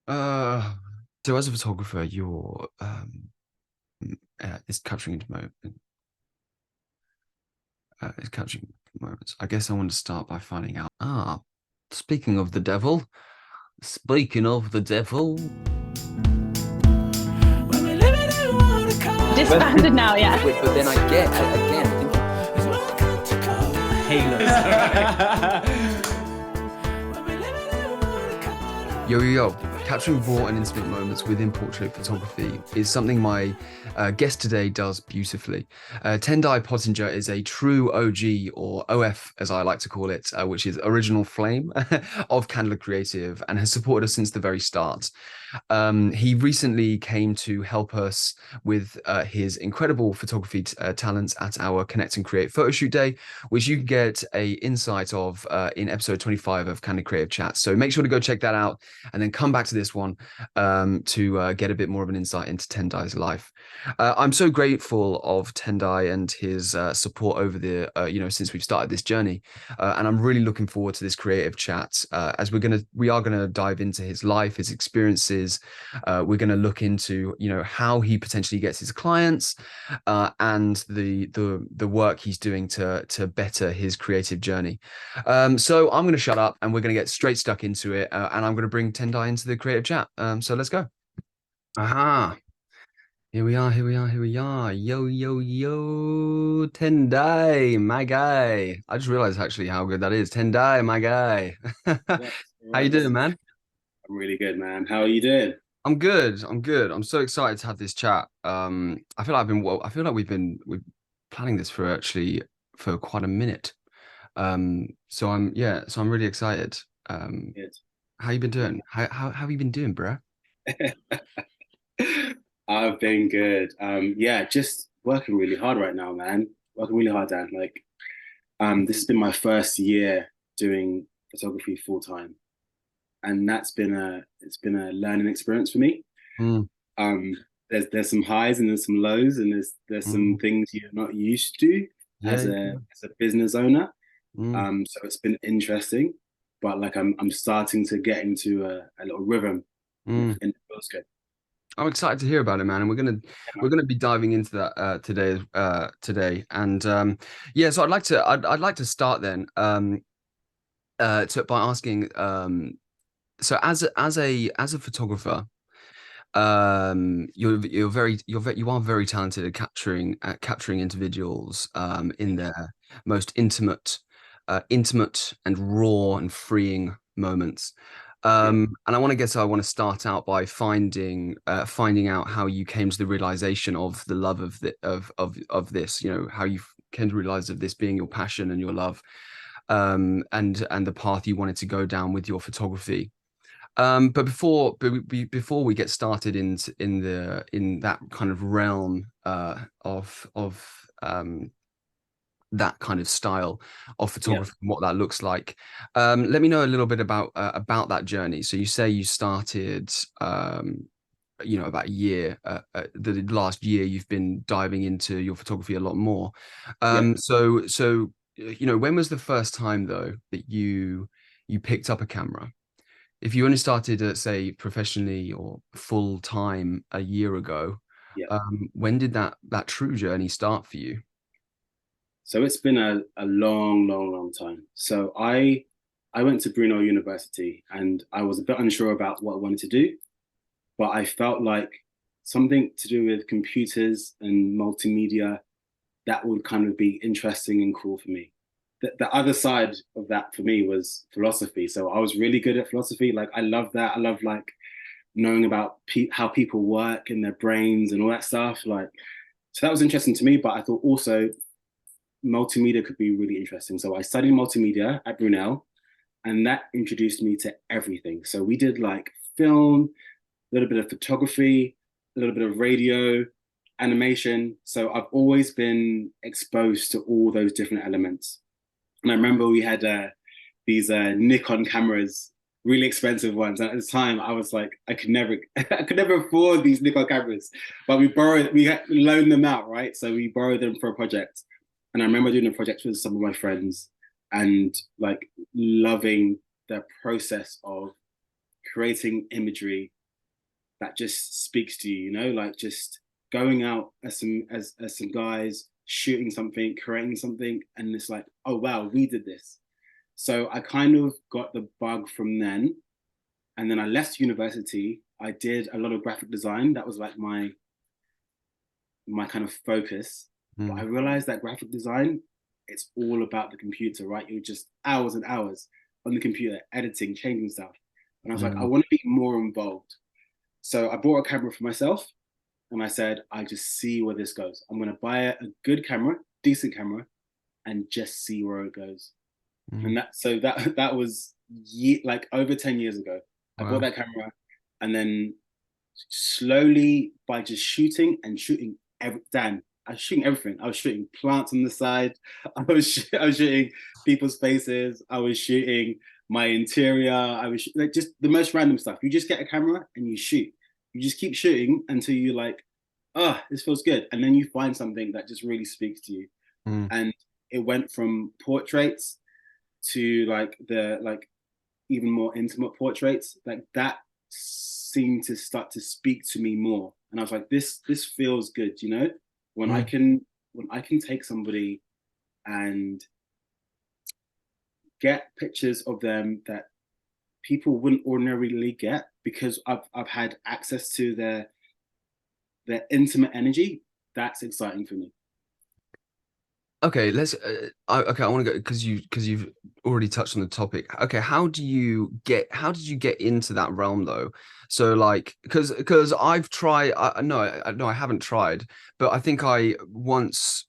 Uh, so as a photographer, it's capturing into it's capturing moments. I guess I want to start by finding out. Speaking of the devil, speaking of the devil. Disbanded now, yeah. But then I get again Halo. Yo, yo, yo. Capturing raw and intimate moments within portrait photography is something my guest today does beautifully. Tendai Pottinger is a true OG, or OF as I like to call it, which is original flame of Candler Creative, and has supported us since the very start. He recently came to help us with his incredible photography talents at our Connect and Create Photoshoot Day, which you can get a insight of in episode 25 of Candid Creative Chat. So make sure to go check that out and then come back to this one to get a bit more of an insight into Tendai's life. I'm so grateful of Tendai and his support over the, since we've started this journey. And I'm really looking forward to this creative chat as we are gonna dive into his life, his experiences. We're gonna look into, how he potentially gets his clients and the work he's doing to better his creative journey. So I'm gonna shut up and we're gonna get straight stuck into it. And I'm gonna bring Tendai into the creative chat. So let's go. Aha. Here we are, here we are, here we are. Yo, yo, yo, Tendai, my guy. I just realized actually how good that is. Tendai, my guy. Yes, How you yes. doing, man? I'm really good, man. How are you doing? I'm good. I'm good. I'm so excited to have this chat. I feel like we've planning this for quite a minute. So I'm really excited. Um, Good. how you been doing? How have you been doing, bro? I've been good. Yeah, just working really hard right now, man. Working really hard, Dan. This has been my first year doing photography full time, and it's been a learning experience for me. Mm, Um, there's some highs and there's some lows, and there's some mm, things you're not used to yeah. as a business owner. Mm, So it's been interesting, but like I'm starting to get into a little rhythm, mm. and it feels good. I'm excited to hear about it, man. And we're gonna be diving into that today. And yeah, so I'd like to start then by asking so as a photographer, you are very talented at capturing individuals in their most intimate and raw and freeing moments. Yeah. And I want to start out by finding out how you came to the realization of the love of of this, how you came to realize of this being your passion and your love, and the path you wanted to go down with your photography. But before we get started in that kind of realm of that kind of style of Yeah. photography and what that looks like, let me know a little bit about that journey. So you say you started, about a year. The last year you've been diving into your photography a lot more. Yeah. When was the first time though that you picked up a camera? If you only started, say, professionally or full time a year ago, Yeah. when did that true journey start for you? So it's been a long, long, long time. I went to Brunel University and I was a bit unsure about what I wanted to do, but I felt like something to do with computers and multimedia that would kind of be interesting and cool for me. The other side of that for me was philosophy. So I was really good at philosophy. Like I love that. I love like knowing about how people work in their brains and all that stuff. So that was interesting to me. But I thought also multimedia could be really interesting. So I studied multimedia at Brunel, and that introduced me to everything. So we did like film, a little bit of photography, a little bit of radio, animation. So I've always been exposed to all those different elements. And I remember we had these Nikon cameras, really expensive ones. And at the time, I was like, I could never afford these Nikon cameras. But we loaned them out, right? So we borrowed them for a project. And I remember doing a project with some of my friends and like loving the process of creating imagery that just speaks to you, you know, like just going out as some guys, shooting something, creating something, and it's like, oh wow, we did this. So I kind of got the bug from then. And then I left university. I did a lot of graphic design. That was like my kind of focus. But I Mm, realized that graphic design, it's all about the computer, right? You're just hours and hours on the computer, editing, changing stuff. And I was like, I mm, want to be more involved. So I bought a camera for myself and I said, I just see where this goes. I'm going to buy a good camera, decent camera, and just see where it goes. mm. And that was like over 10 years ago. I bought Wow. that camera, and then slowly by just shooting and shooting Dan, I was shooting everything. I was shooting plants on the side. I was shooting people's faces. I was shooting my interior. I was like just the most random stuff. You just get a camera and you shoot. You just keep shooting until you like, oh, this feels good, and then you find something that just really speaks to you. Mm, And it went from portraits to like the like even more intimate portraits, like that seemed to start to speak to me more. And I was like, this feels good, you know, when I mm. can when I can take somebody and get pictures of them that people wouldn't ordinarily get because I've had access to their intimate energy. That's exciting for me. Okay, let's. Okay, I want to go because you've already touched on the topic. Okay, how did you get into that realm though? So like, because I've tried. No, no, I haven't tried, but I think once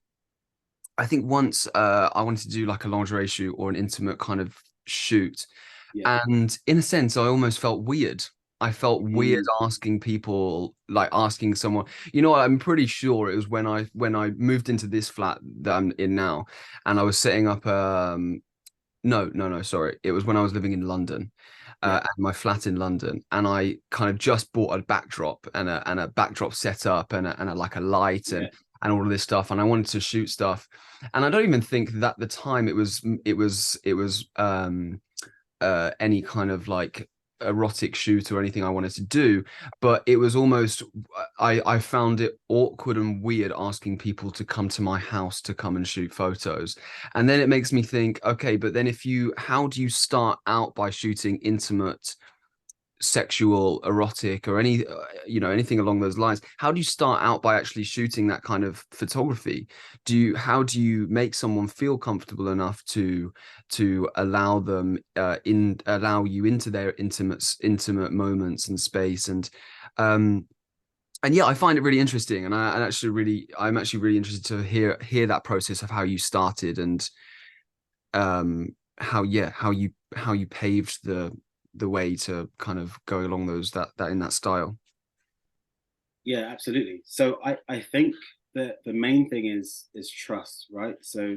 I wanted to do like a lingerie shoot or an intimate kind of shoot, Yeah. and in a sense, I almost felt weird. I felt weird Mm, asking people, like asking someone, you know what, I'm pretty sure it was when I moved into this flat that I'm in now, and I was setting up no, sorry. It was when I was living in London, yeah. at my flat in London, and I kind of just bought a backdrop and a backdrop setup and like a light Yeah. and all of this stuff, and I wanted to shoot stuff, and I don't even think that at the time it was any kind of like erotic shoot or anything I wanted to do, but it was almost I found it awkward and weird asking people to come to my house to come and shoot photos. And then it makes me think, okay, but then if you how do you start out by shooting intimate sexual, erotic, or anything along those lines? How do you start out by actually shooting that kind of photography? How do you make someone feel comfortable enough to allow you into their intimate moments and space um and yeah, I find it really interesting, and I'm actually really interested to hear that process of how you started and how you paved the way to kind of go along that in that style. Yeah, absolutely. So I think that the main thing is trust, right? So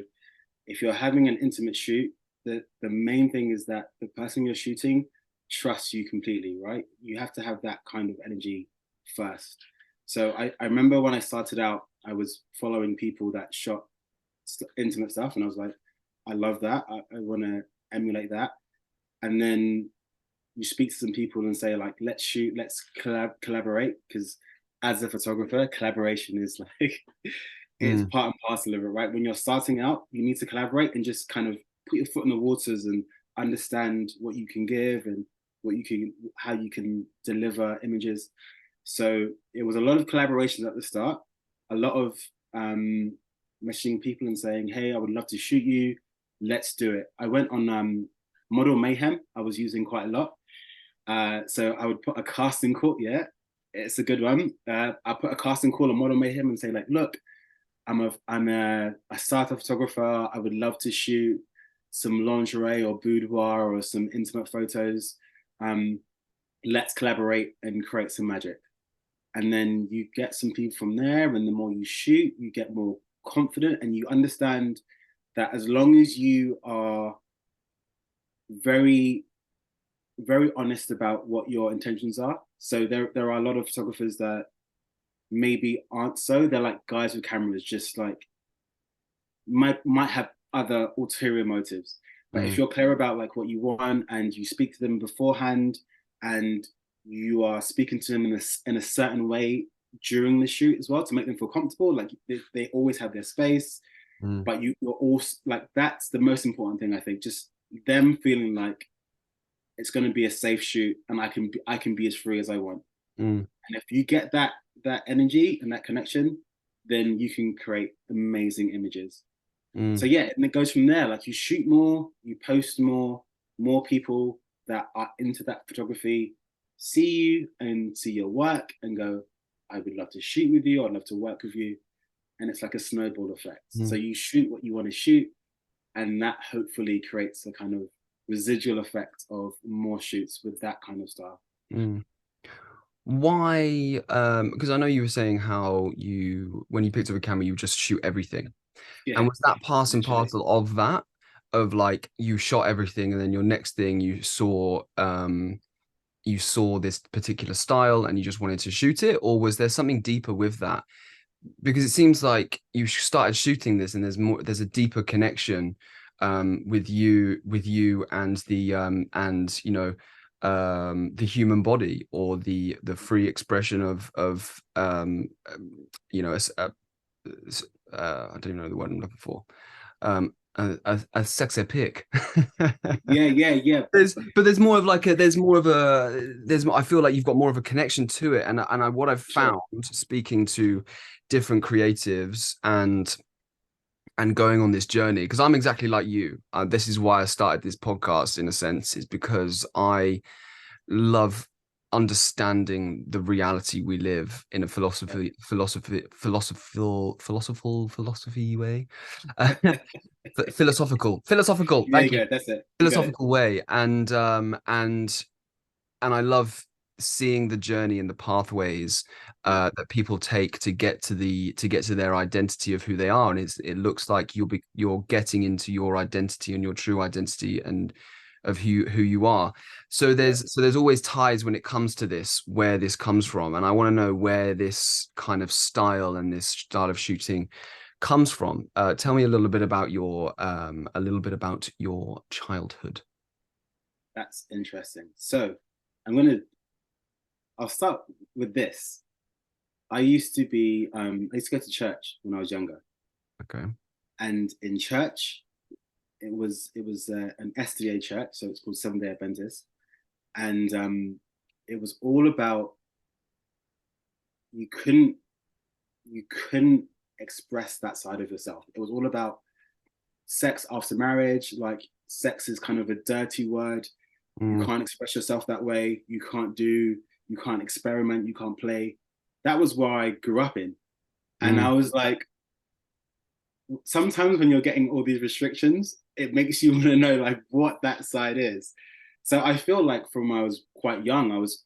if you're having an intimate shoot, the main thing is that the person you're shooting trusts you completely, right? You have to have that kind of energy first. So I remember when I started out, I was following people that shot intimate stuff, and I was like, I love that. I want to emulate that. And then you speak to some people and say like, let's shoot, let's collaborate, because as a photographer, collaboration is like it's Mm, part and parcel of it, right? When you're starting out, you need to collaborate and just kind of put your foot in the waters and understand what you can give and how you can deliver images. So it was a lot of collaborations at the start, a lot of messaging people and saying, hey, I would love to shoot you, let's do it. I went on Model Mayhem, I was using quite a lot. So I would put a casting call. Yeah, it's a good one. I put a casting call on Model Mayhem and say like, look, I'm a starter photographer. I would love to shoot some lingerie or boudoir or some intimate photos. Um, let's collaborate and create some magic. And then you get some people from there, and the more you shoot, you get more confident, and you understand that as long as you are very very honest about what your intentions are. So there are a lot of photographers that maybe aren't so. They're like guys with cameras, just like might have other ulterior motives. But if mm, you're clear about like what you want and you speak to them beforehand, and you are speaking to them in a certain way during the shoot as well to make them feel comfortable. Like they always have their space, Mm, but you're also like, that's the most important thing, I think. Just them feeling like it's going to be a safe shoot, and I can be as free as I want. mm, And if you get that energy and that connection, then you can create amazing images. So mm, yeah, and it goes from there. Like, you shoot more, you post more people that are into that photography see you and see your work and go, I would love to shoot with you, I'd love to work with you. And it's like a snowball effect. So mm, you shoot what you want to shoot, and that hopefully creates a kind of residual effect of more shoots with that kind of style. mm. Why? Because I know you were saying how you, when you picked up a camera, you just shoot everything. And Yeah, was that part and literally. parcel of that? Of like you shot everything, and then your next thing you saw this particular style and you just wanted to shoot it, or was there something deeper with that? Because it seems like you started shooting this and there's a deeper connection with you and the human body, or the free expression of I don't even know the word I'm looking for, a sex epic. Yeah, yeah, yeah. There's more of like a there's more of a there's I feel like you've got more of a connection to it, and what I've Sure. found speaking to different creatives and going on this journey, because I'm exactly like you. This is why I started this podcast, in a sense, is because I love understanding the reality we live in a Yeah. philosophy way. Philosophical, There you thank you. go. That's it. You got it. Philosophical way. And I love seeing the journey and the pathways Yeah. that people take to get to their identity of who they are. And it looks like you're getting into your identity and your true identity and of who you are. So Yeah. there's always ties when it comes to this, where this comes from. And I want to know where this kind of style and this style of shooting comes from. Tell me a little bit about your childhood. That's interesting. So I'm gonna I'll start with this. I used to go to church when I was younger, Okay. and in church it was an SDA church, so it's called Seventh Day Adventist, and it was all about, you couldn't you couldn't express that side of yourself. It was all about sex after marriage. Like, sex is kind of a dirty word. You Mm, can't express yourself that way. You can't experiment, you can't play. That was what I grew up in. And mm, I was like, sometimes when you're getting all these restrictions, it makes you want to know like what that side is. So I feel like from when I was quite young, I was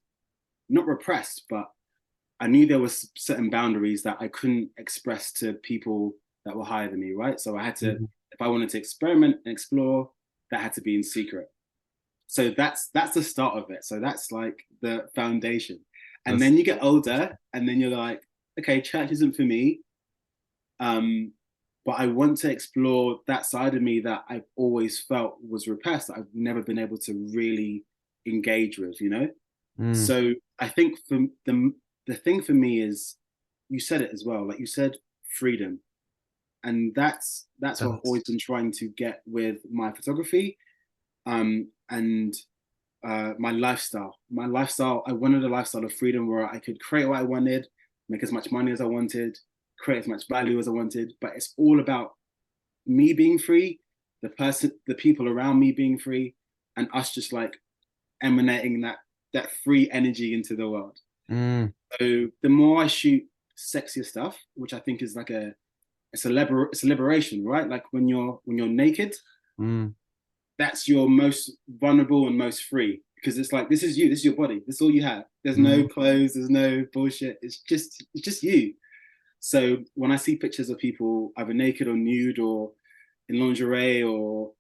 not repressed, but I knew there was certain boundaries that I couldn't express to people that were higher than me, right? So I had to, mm. if I wanted to experiment and explore, that had to be in secret. So that's the start of it. So that's like the foundation. And That's then you get older, and then you're like, okay, church isn't for me. Um, but I want to explore that side of me that I've always felt was repressed, that I've never been able to really engage with, you know? mm, So I think for the thing for me is, you said it as well, like you said, freedom. And that's what I've that's always been trying to get with my photography. And my lifestyle. My lifestyle, I wanted a lifestyle of freedom where I could create what I wanted, make as much money as I wanted, create as much value as I wanted. But it's all about me being free, the people around me being free, and us just like emanating that free energy into the world. mm, So the more I shoot sexier stuff, which I think is like it's a liberation, right? Like when you're naked, mm, that's your most vulnerable and most free, because it's like, this is you, this is your body, this is all you have. There's no mm, clothes, there's no bullshit. It's just you. So when I see pictures of people either naked or nude or in lingerie or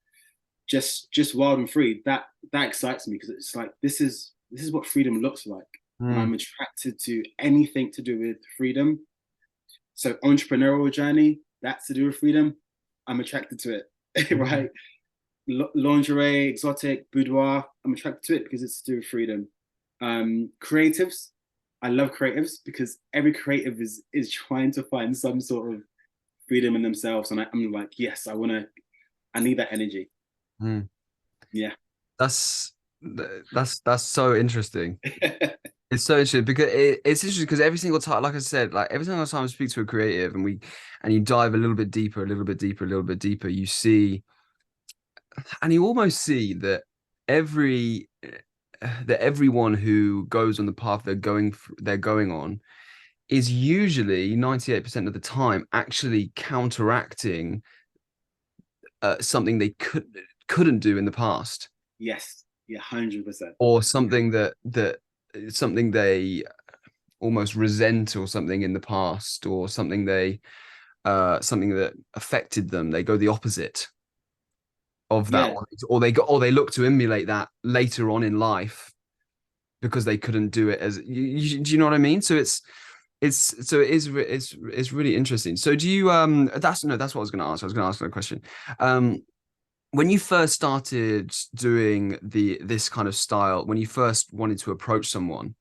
just wild and free, that excites me, because it's like, this is what freedom looks like. And mm, I'm attracted to anything to do with freedom. So entrepreneurial journey, that's to do with freedom. I'm attracted to it, mm, right? Lingerie, exotic, boudoir. I'm attracted to it because it's to do with freedom. Creatives. I love creatives because every creative is trying to find some sort of freedom in themselves, and I'm like, yes, I need that energy. Mm. Yeah. That's that's so interesting. It's so interesting because it's interesting because every single time, like I said, like every single time I speak to a creative and you dive a little bit deeper, a little bit deeper, a little bit deeper, you see and you almost see that every that everyone who goes on the path they're going on is usually 98% of the time actually counteracting something they couldn't do in the past Yes. Yeah. 100%. or something that something they almost resent or something in the past or something that affected them. They go the opposite of that Yeah. one, or they look to emulate that later on in life because they couldn't do it do you know what I mean? So it's really interesting. So do you that's no that's what I was going to ask. I was going to ask that question. Um, when you first started doing this kind of style, when you first wanted to approach someone,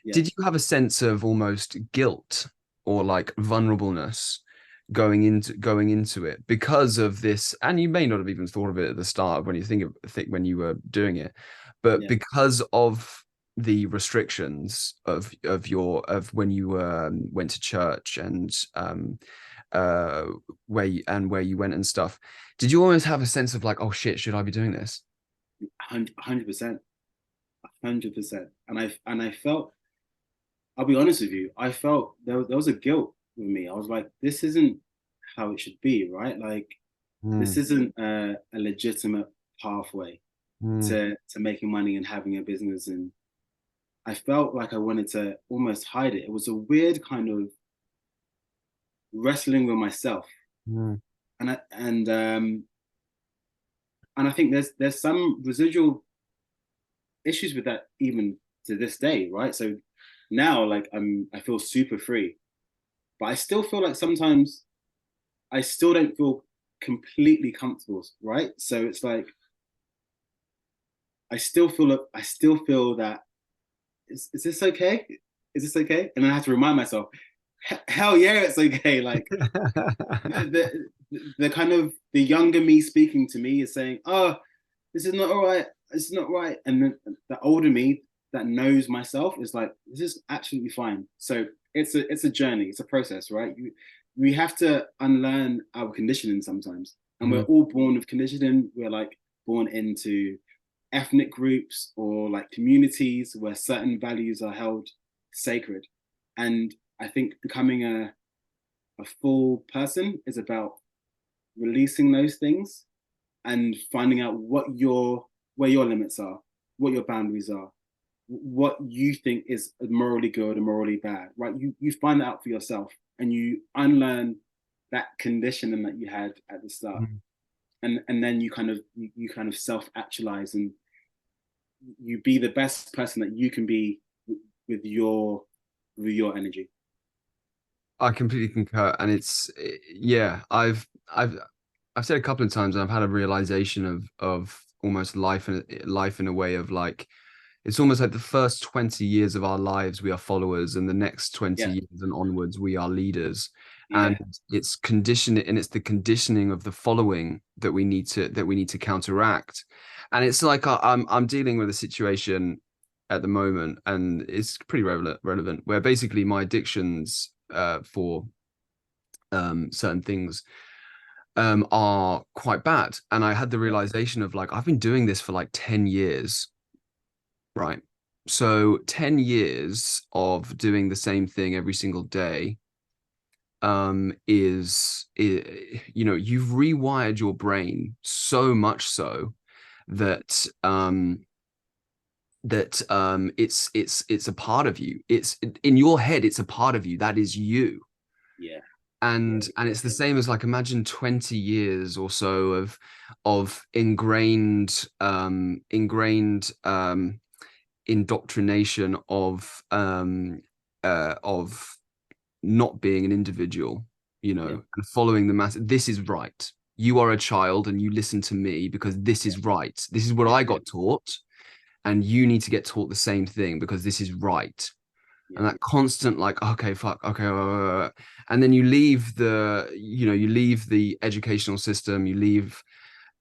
Yeah. did you have a sense of almost guilt or like vulnerableness going into it because of this? And you may not have even thought of it at the start when you think when you were doing it, but Yeah. because of the restrictions of when you went to church and uh where you went and stuff, did you always have a sense of like, oh shit, should I be doing this? 100%. 100%. And I felt, I'll be honest with you, I felt there was a guilt with me. I was like, this isn't how it should be, right? Like, this Mm, isn't a legitimate pathway mm, to making money and having a business. And I felt like I wanted to almost hide it. It was a weird kind of wrestling with myself. mm, And I think there's some residual issues with that even to this day, right? So now like I feel super free, but I still feel like sometimes I still don't feel completely comfortable, right? So it's like I still feel that is this okay? Is this okay? And I have to remind myself, hell yeah, it's okay. Like the kind of the younger me speaking to me is saying, oh, this is not all right. It's not right. And the older me that knows myself is like, this is absolutely fine. So it's a journey. It's a process, right? We have to unlearn our conditioning sometimes, and we're mm. all born with conditioning. We're like born into ethnic groups or like communities where certain values are held sacred. And I think becoming a full person is about releasing those things and finding out where your limits are, what your boundaries are, what you think is morally good and morally bad, right? You find that out for yourself and you unlearn that conditioning that you had at the start. Mm. And then you kind of self-actualize and you be the best person that you can be with your energy. I completely concur, and yeah, I've said a couple of times, and I've had a realization of almost life in a way of like it's almost like the first 20 years of our lives we are followers, and the next 20 Yeah, years and onwards we are leaders, and yeah, it's the conditioning of the following that we need to counteract, and it's like I'm dealing with a situation at the moment, and it's pretty relevant where basically my addictions for certain things are quite bad. And I had the yeah, realization of like, I've been doing this for like 10 years, right? So 10 years of doing the same thing every single day you know, you've rewired your brain so much so that it's a part of you. It's in your head, it's a part of you. That is you. yeah, yeah, And it's the same as like imagine 20 years or so of ingrained indoctrination of not being an individual, you yeah, know, and following the mass. This is right. You are a child and you listen to me because this yeah, is right. This is what I got taught. and you need to get taught the same thing because this is right. And Yeah. that constant like, okay, fuck, okay, and then you leave the, you leave the educational system, you leave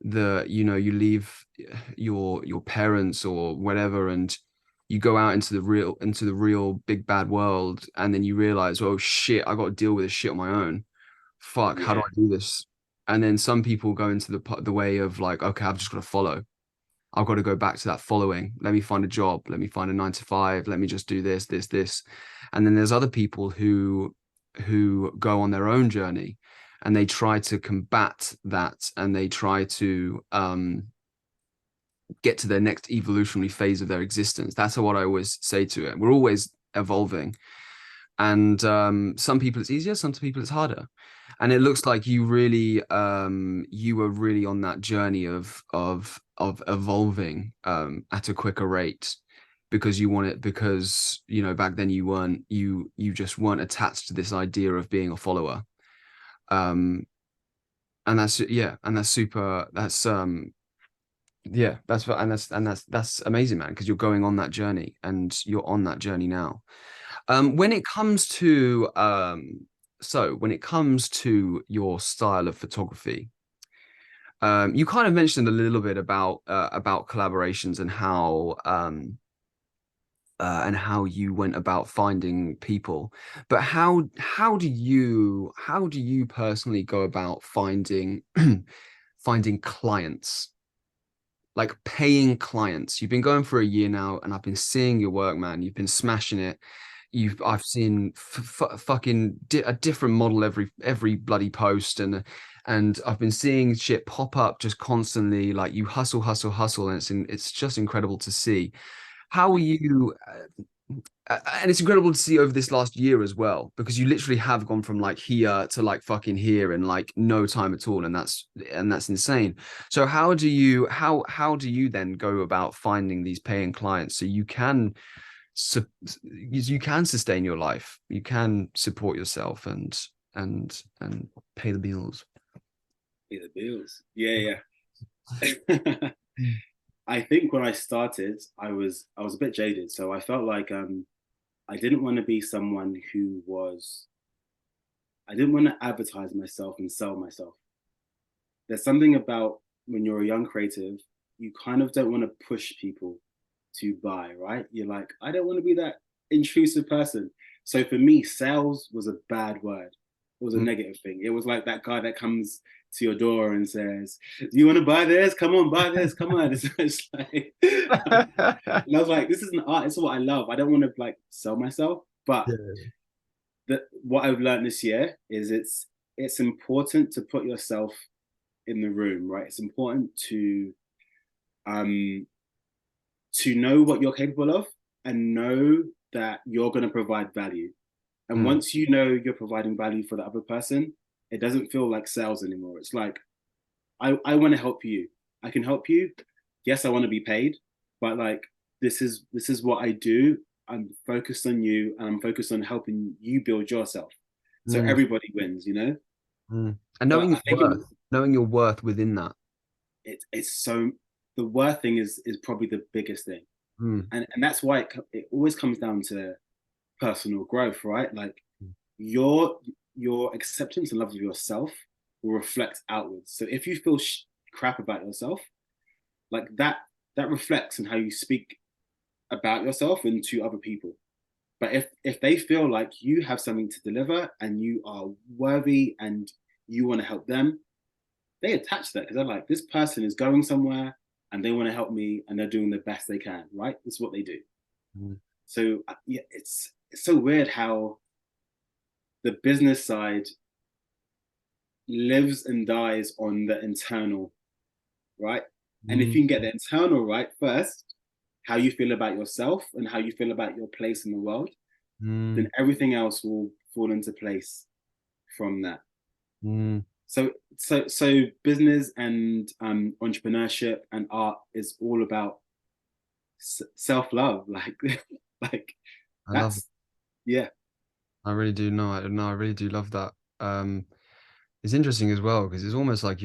you leave your parents or whatever, and you go out into the real big bad world, and then you realize, oh shit, I got to deal with this shit on my own. Fuck, how do Yeah. I do this? And then some people go into the way of like, okay, I've just got to follow. I've got to go back to that following. Let me find a job. Let me find a 9 to 5. Let me just do this, this, this. And then there's other people who go on their own journey and they try to combat that, and they try to get to their next evolutionary phase of their existence. That's what I always say to it. We're always evolving. And some people it's easier, some people it's harder. And it looks like you were really on that journey of evolving at a quicker rate because you want it, because back then you just weren't attached to this idea of being a follower. um and that's, yeah, and that's super, that's yeah, that's amazing, man, because you're going on that journey and you're on that journey now. When it comes to when it comes to your style of photography, you kind of mentioned a little bit about collaborations and how you went about finding people. But how do you personally go about finding finding clients? Like paying clients. You've been going for a year now, and I've been seeing your work, man. You've been smashing it. I've seen fucking a different model every bloody post, and I've been seeing shit pop up just constantly. Like you hustle, hustle, hustle, and it's just incredible to see. How are you? And it's incredible to see over this last year as well, because you literally have gone from like here to like fucking here in like no time at all, and that's insane. So how do you then go about finding these paying clients so you can sustain your life, you can support yourself and pay the bills? Pay the bills. Yeah, yeah. I think when I started, I was a bit jaded, so I felt like I didn't want to be someone who was. I didn't want to advertise myself and sell myself. There's something about when you're a young creative, you kind of don't want to push people to buy, right? You're like, I don't want to be that intrusive person. So for me, sales was a bad word. It was a Mm. negative thing. It was like that guy that comes to your door and says, "Do you want to buy this? Come on, buy this. Come on." It's like, and I was like, "This is an art. It's what I love. I don't want to like sell myself." But Yeah. what I've learned this year is it's important to put yourself in the room, right? It's important um to know what you're capable of and know that you're going to provide value. And Mm. once you know you're providing value for the other person, it doesn't feel like sales anymore. It's like, I want to help you. I can help you. Yes, I want to be paid, but like this is what I do. I'm focused on you and I'm focused on helping you build yourself. So Mm. everybody wins, you know? Mm. And But I think knowing your worth within that. it's so the worth thing is probably the biggest thing. Mm. And that's why it always comes down to personal growth, right? Like your your acceptance and love of yourself will reflect outwards. So if you feel crap about yourself, like that reflects in how you speak about yourself and to other people. But if they feel like you have something to deliver and you are worthy and you want to help them, they attach that because they're like, this person is going somewhere and they want to help me and they're doing the best they can, right? That's what they do. Mm. So yeah, it's so weird how the business side lives and dies on the internal, right? And if Mm. you can get the internal right first, how you feel about yourself and how you feel about your place in the world, then Mm. everything else will fall into place from that. Mm. So business and entrepreneurship and art is all about self-love. Like like I love it. that's yeah. I really do know. I really do love that. It's interesting as well because it's almost like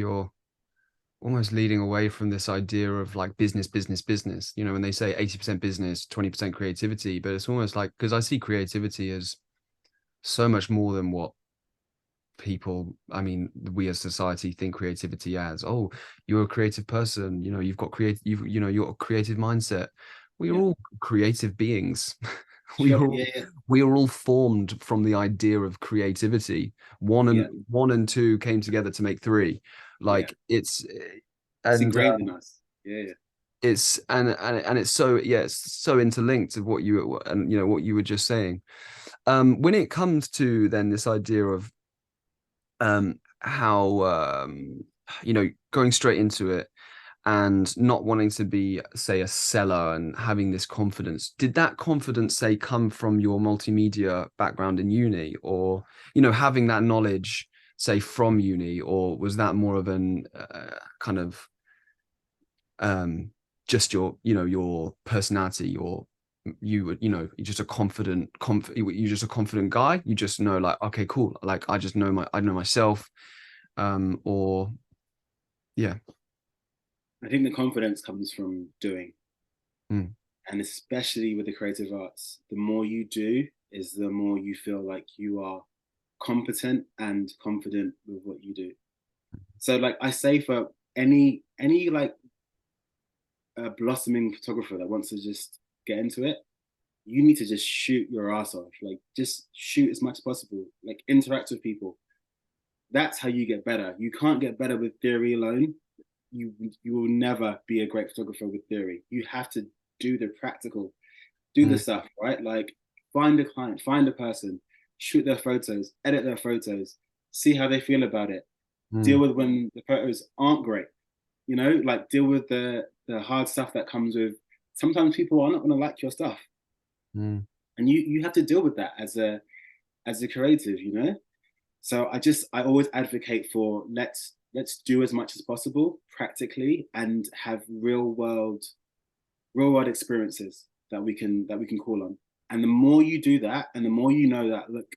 almost leading away from this idea of like business, business, business. You know, when they say 80% business, 20% creativity, but it's almost like, because I see creativity as so much more than what people, I mean, we as society think creativity as, oh, you're a creative person, you know, you've got you know, you're a creative mindset. We are Yeah. all creative beings. we Sure. are all Yeah. Yeah. we are all formed from the idea of creativity. Yeah. One and two came together to make three. Yeah. Like it's It's and ingrained in us. Yeah. Yeah. it's and it's so, yeah, it's so interlinked to what you, and you know what you were just saying. When it comes to then this idea of how you know, going straight into it and not wanting to be, say, a seller and having this confidence, did that confidence, say, come from your multimedia background in uni, or you know, having that knowledge, say, from uni, or was that more of an kind of um just your, you know, your personality, or you know, you're just a you're just a confident guy, you just know, like, okay, cool, like I just know I know myself, or yeah. I think the confidence comes from doing, Mm, and especially with the creative arts, the more you do, is the more you feel like you are competent and confident with what you do. So, like I say, for any like a blossoming photographer that wants to just get into it, you need to just shoot your ass off. Like, just shoot as much as possible. Like, interact with people. That's how you get better. You can't get better with theory alone. You will never be a great photographer with theory. You have to do the practical, do the mm, stuff, right? Like, find a client, find a person, shoot their photos, edit their photos, see how they feel about it. Deal mm, with when the photos aren't great. You know, like, deal with the hard stuff that comes with. Sometimes people are not going to like your stuff, mm, and you have to deal with that as a creative. You know, so I always advocate for let's do as much as possible practically and have real world experiences that we can call on. And the more you do that, and the more you know that, look,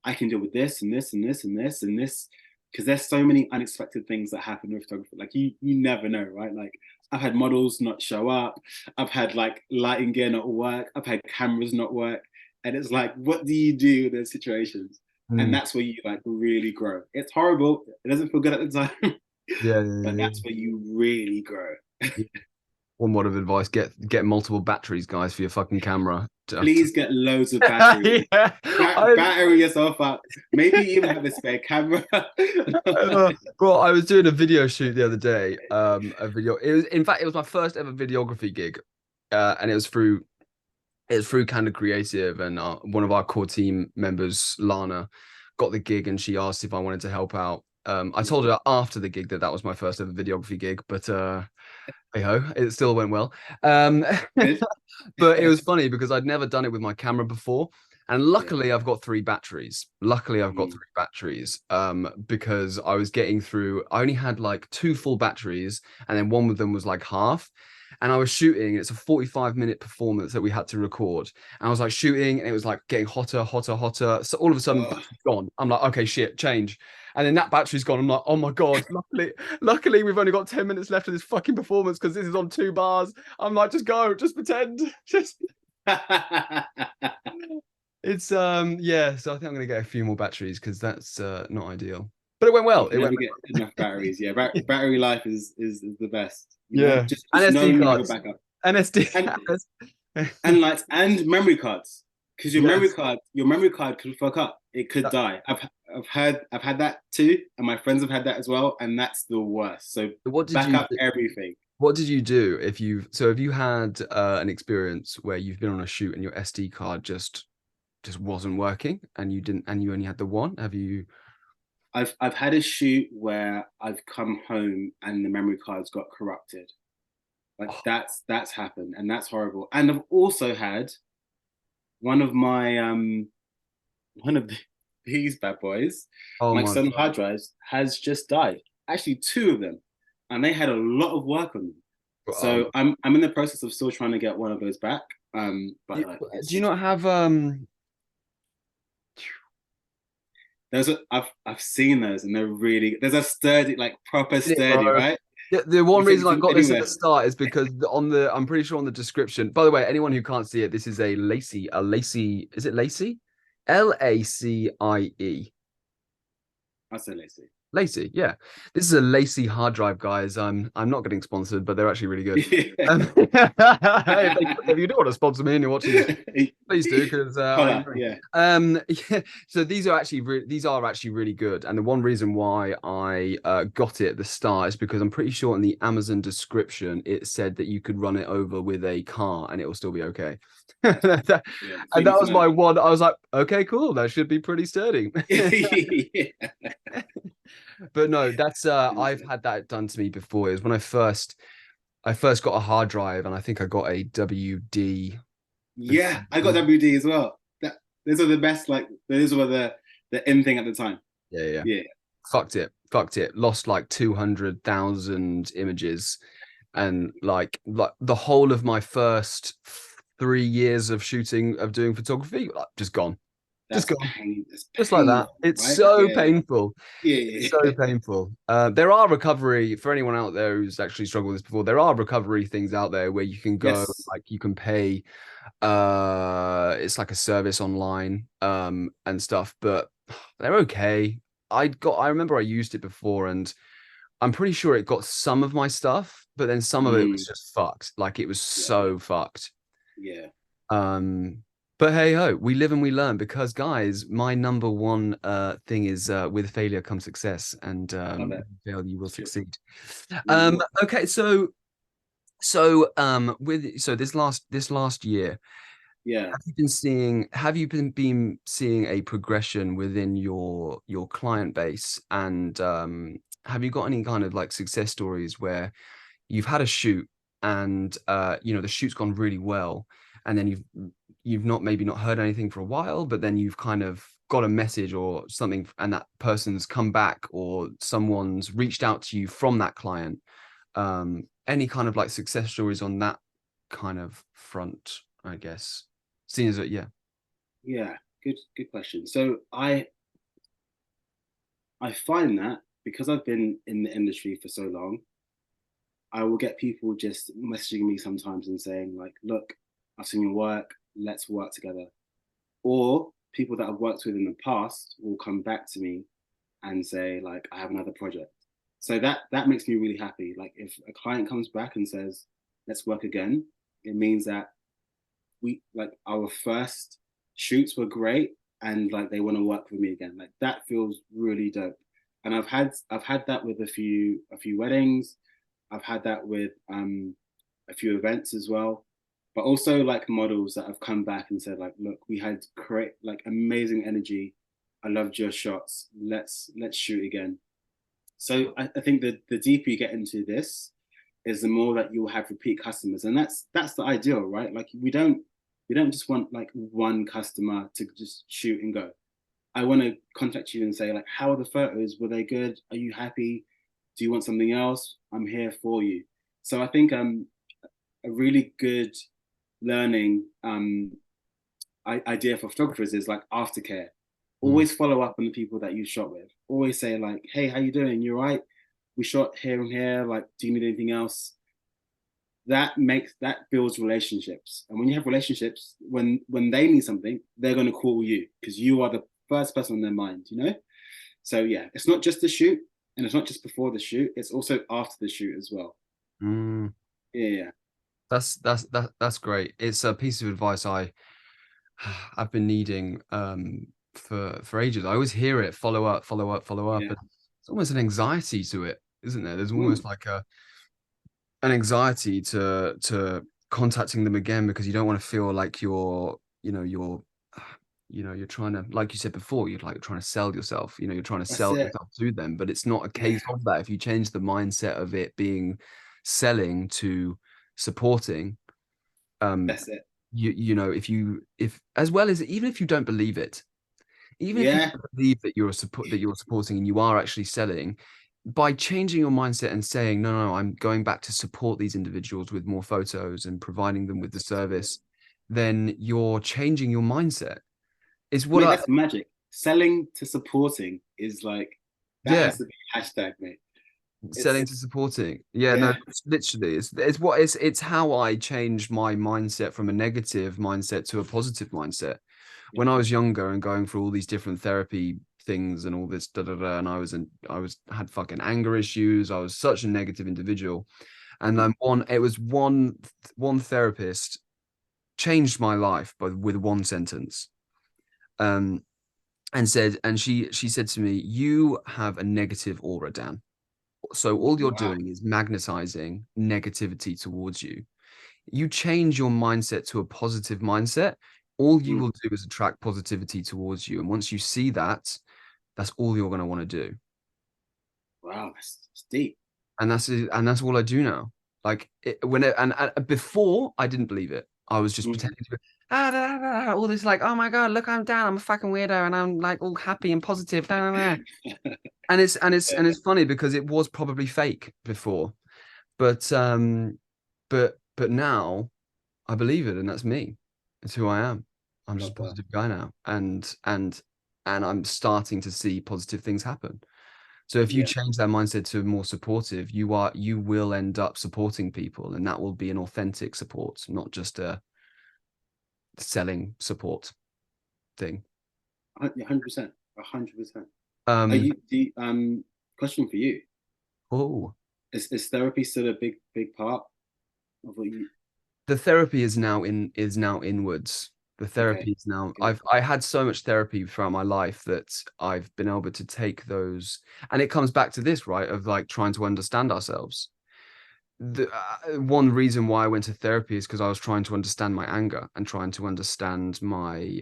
I can deal with this and this and this and this and this, because there's so many unexpected things that happen with photography. Like, you never know, right? Like, I've had models not show up, I've had like lighting gear not work, I've had cameras not work, and it's like, what do you do in those situations? And mm. that's where you like really grow. It's horrible. It doesn't feel good at the time, Yeah, but yeah, that's where you really grow. yeah. One word of advice: get multiple batteries, guys, for your fucking camera. Please get loads of batteries. Yeah, I Battery yourself up. Maybe even have a spare camera. bro, I was doing a video shoot the other day. A video. It was, in fact, it was my first ever videography gig, and it was through Candid Creative, and one of our core team members, Lana, got the gig, and she asked if I wanted to help out. I told her after the gig that that was my first ever videography gig, but hey ho, it still went well. Um, Good. but it was funny because I'd never done it with my camera before. And Yeah. luckily I've got three batteries. Luckily I've got Mm. three batteries. Because I was getting through, I only had like two full batteries, and then one of them was like half. And I was shooting, it's a 45-minute performance that we had to record. And I was like shooting, and it was like getting hotter, hotter, hotter. So all of a sudden, Oh. battery's gone. I'm like, okay, shit, change. And then that battery's gone. I'm like, oh my God, luckily we've only got 10 minutes left of this fucking performance because this is on 2 bars. I'm like, just go, just pretend. Just it's yeah, so I think I'm gonna get a few more batteries because that's not ideal. But it went You well. can It went never get enough batteries. Yeah, battery life is the best. You know, yeah. just And know SD you have a cards. backup, And SD. and and lights and memory cards, because Yes. your memory card could fuck up. It could die. I've had that too, and my friends have had that as well, and that's the worst. So What did back you up everything. what did you do if you so have you had an experience where you've been on a shoot and your SD card just wasn't working, and you didn't, and you only had the one? Have you I've had a shoot where I've come home and the memory cards got corrupted. Like, oh, that's happened, and that's horrible. And I've also had one of my one of these bad boys, oh my my external God. hard drives has just died. Actually, two of them, and they had a lot of work on them. So I'm in the process of still trying to get one of those back. Do, But like, do you not have I've seen those, and they're really, there's a sturdy, like proper it, bro? sturdy, right? Yeah, the one You take reason it I to got this at the anywhere. start is because I'm pretty sure on the description. By the way, anyone who can't see it, this is a lacy. Is it lacy? Lacie. I say lazy. Lacy, yeah. This is a Lacy hard drive, guys. I'm not getting sponsored, but they're actually really good. Yeah. If you do want to sponsor me and you're watching this, please do because I Hola, agree. yeah. Yeah. So these are actually really good, and the one reason why I got it at the start is because I'm pretty sure in the Amazon description it said that you could run it over with a car and it will still be okay. And That's yeah. That's what you that need to was know. my one. I was like, okay, cool. That should be pretty sturdy. Yeah. But no, that's I've had that done to me before. It was when I first got a hard drive and I think I got a WD. Yeah, I got WD as well. Those are the best. Like those were the in thing at the time. Yeah. Yeah. Fucked it. Lost like 200,000 images and like the whole of my first 3 years of shooting of doing photography, like, just gone. Just That's gone. pain. That's Just like that. painful, It's right? so Yeah. painful. Yeah. It's so painful. There are recovery for anyone out there who's actually struggled with this before. There are recovery things out there where you can go, Yes. like you can pay it's like a service online and stuff, but they're okay. I remember I used it before and I'm pretty sure it got some of my stuff, but then some of it was Mm, just fucked. Like it was yeah. so fucked. Yeah. Um, but hey ho, we live and we learn because guys, my number one thing is with failure comes success, and Love it. fail you will It's true. succeed. Mm, Okay, with this last year, yeah. have you been seeing a progression within your client base, and have you got any kind of like success stories where you've had a shoot and the shoot's gone really well and then you've not maybe not heard anything for a while, but then you've kind of got a message or something and that person's come back or someone's reached out to you from that client. Any kind of like success stories on that kind of front, I guess, seeing as that, yeah. Yeah. Good question. So I find that because I've been in the industry for so long, I will get people just messaging me sometimes and saying like, "Look, I've seen your work. Let's work together." Or people that I've worked with in the past will come back to me and say like, "I have another project." So that makes me really happy. Like if a client comes back and says, "Let's work again," it means that we like our first shoots were great and like they want to work with me again. Like that feels really dope. And I've had that with a few weddings. I've had that with a few events as well. But also like models that have come back and said like, look, we had great like amazing energy. I loved your shots. Let's shoot again. So I think that the deeper you get into this, is the more that you'll have repeat customers, and that's the ideal, right? Like we don't just want like one customer to just shoot and go. I want to contact you and say like, how are the photos? Were they good? Are you happy? Do you want something else? I'm here for you. So I think a really good learning idea for photographers is like aftercare. Mm. Always follow up on the people that you shot with. Always say like, hey, how you doing? You all right? We shot here and here. Like, do you need anything else? That builds relationships. And when you have relationships, when they need something, they're going to call you because you are the first person on their mind, you know? So yeah, it's not just the shoot and it's not just before the shoot, it's also after the shoot as well. Mm. Yeah. That's great. It's a piece of advice I've been needing for ages. I always hear it, follow up, follow up, follow up, Yeah. and it's almost an anxiety to it, isn't there? There's almost Mm, like an anxiety to contacting them again because you don't want to feel like you're trying to, like you said before, you're like trying to sell yourself, you're trying to that's sell it. yourself to them, but it's not a Yeah. case of that. If you change the mindset of it being selling to supporting, um, That's it. if as well as even if you don't believe it, even if you Yeah. don't believe that you're supporting and you are actually selling, by changing your mindset and saying, no, I'm going back to support these individuals with more photos and providing them with the That's it. service, then you're changing your mindset. It's what Mate, I, that's magic. Selling to supporting is like that yeah, has to be hashtag, mate. Selling It's to supporting. Yeah, no, yeah. it's literally it's how I changed my mindset from a negative mindset to a positive mindset. Yeah. When I was younger and going through all these different therapy things and all this and I was had fucking anger issues. I was such a negative individual. And Mm. then one therapist changed my life but with one sentence. Um and she said to me, "You have a negative aura, Dan. So all you're Wow. doing is magnetizing negativity towards you. You change your mindset to a positive mindset, all you Mm. will do is attract positivity towards you. And once you see that, that's all you're going to want to do. Wow, that's deep. And that's all I do now. Like when it, and before I didn't believe it. I was just Mm. pretending to be all this like, oh my God, look, I'm down. I'm a fucking weirdo, and I'm like all happy and positive. Yeah. And it's funny because it was probably fake before. But but now I believe it, and that's me. It's who I am. I'm just Love a that. positive guy now, and I'm starting to see positive things happen. So if you Yeah. change that mindset to more supportive, you will end up supporting people, and that will be an authentic support, not just a selling support thing. 100%. 100%. Are Um, you the question for you? oh, Is therapy still a big part of what you the therapy is now inwards. The okay. therapy is now Good. I had so much therapy throughout my life that I've been able to take those, and it comes back to this, right, of like trying to understand ourselves. The one reason why I went to therapy is because I was trying to understand my anger and trying to understand my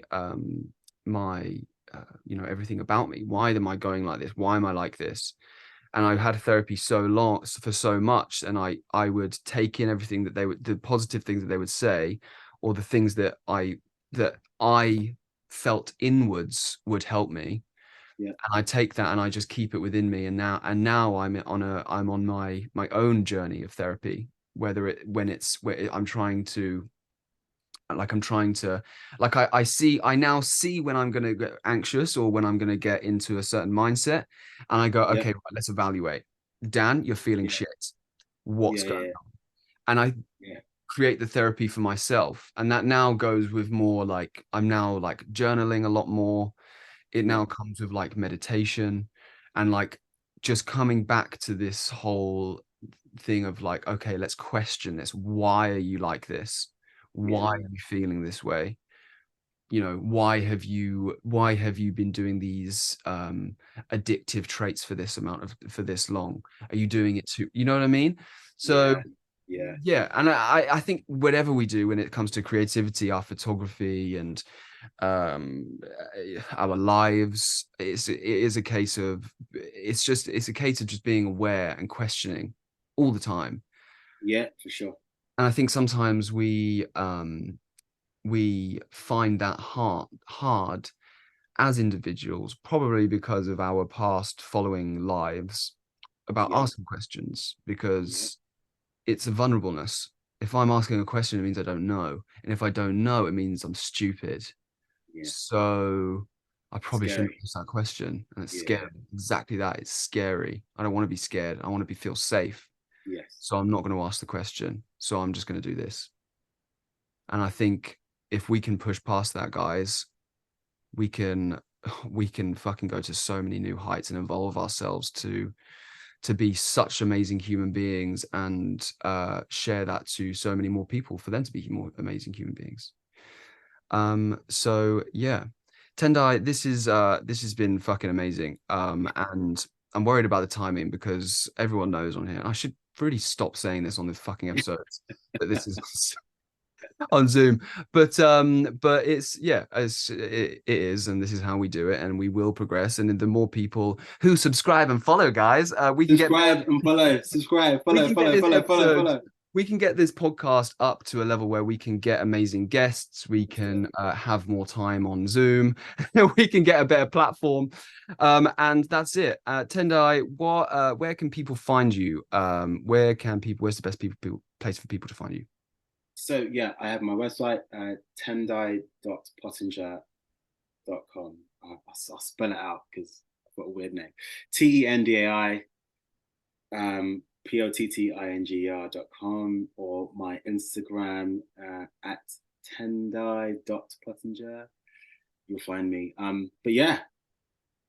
everything about me. Why am I going like this? Why am I like this? And I had therapy so long for so much, and I would take in everything that they would the positive things that they would say, or the things that I felt inwards would help me, Yeah. and I take that and I just keep it within me. And now I'm on my own journey of therapy, whether it when it's where I'm trying to I'm trying to like I now see when I'm going to get anxious or when I'm going to get into a certain mindset, and I go, Yeah. okay, right, let's evaluate. Dan, you're feeling Yeah. shit. What's Yeah. going Yeah. on? And I Yeah. create the therapy for myself, and that now goes with more like I'm now like journaling a lot more. It Yeah. now comes with like meditation and like just coming back to this whole thing of like, okay, let's question this. Why are you like this? Yeah. Why are you feeling this way? You know, why have you been doing these addictive traits for this amount of for this long? Are you doing it too, you know what I mean? So Yeah. Yeah. yeah, and I think whatever we do when it comes to creativity, our photography and our lives, it is a case of it's a case of just being aware and questioning all the time. Yeah. For sure. And I think sometimes we find that hard as individuals, probably because of our past following lives, about Yeah. asking questions, Yeah. because it's a vulnerableness. If I'm asking a question, it means I don't know. And if I don't know, it means I'm stupid. Yeah. So I probably shouldn't Scary. ask that question. And it's scary. Yeah. Exactly that. It's scary. I don't want to be scared. I want to be feel safe. Yes. So I'm not going to ask the question. So I'm just going to do this. And I think if we can push past that, guys, we can we can fucking go to so many new heights and evolve ourselves to be such amazing human beings and share that to so many more people for them to be more amazing human beings. So yeah, Tendai, this has been fucking amazing. And I'm worried about the timing because everyone knows on here. I should really stop saying this on the fucking episodes that this is on Zoom. But it's yeah, it is, and this is how we do it, and we will progress. And the more people who subscribe and follow, guys, we can get Subscribe and follow. Subscribe. we Follow. can get Follow. this Follow. Follow. episode Follow. we can get this podcast up to a level where we can get amazing guests, we Let's go. can have more time on Zoom, we can get a better platform, and that's it. Tendai, what where can people find you? Where's the best place for people to find you? So yeah, I have my website, tendai.pottinger.com. I'll spell it out because I've got a weird name. Tendai pottinger.com, or my Instagram at Tendai.Pottinger. You'll find me. But yeah,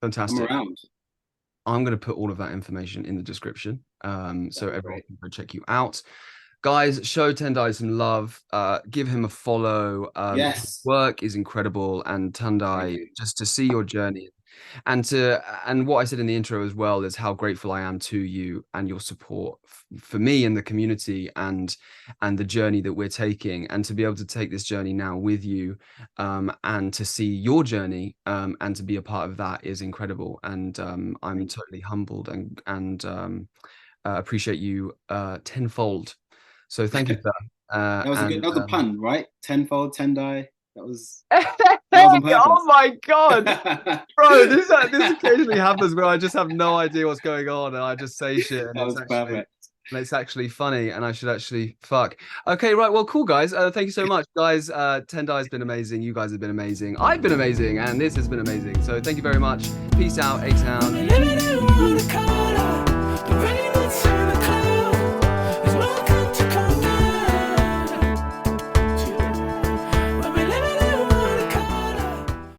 I'm Fantastic. around. I'm going to put all of that information in the description, so That'd be everyone great. can go check you out. Guys, show Tendai some love. Give him a follow. His Yes. work is incredible, and Thank Tendai, you. just to see your journey, and what I said in the intro as well is how grateful I am to you and your support for me and the community, and the journey that we're taking, and to be able to take this journey now with you, and to see your journey, and to be a part of that is incredible. And I'm totally humbled and appreciate you tenfold. So thank you for that. That was a good. And That was a pun, right? Tenfold, Tendai. That was on oh purpose. my God, bro, this occasionally happens where I just have no idea what's going on and I just say shit That was perfect. and it's actually funny and I should actually fuck. Okay, right, well, cool, guys. Thank you so much, guys. Tendai's been amazing. You guys have been amazing. I've been amazing, and this has been amazing. So thank you very much. Peace out, A-Town.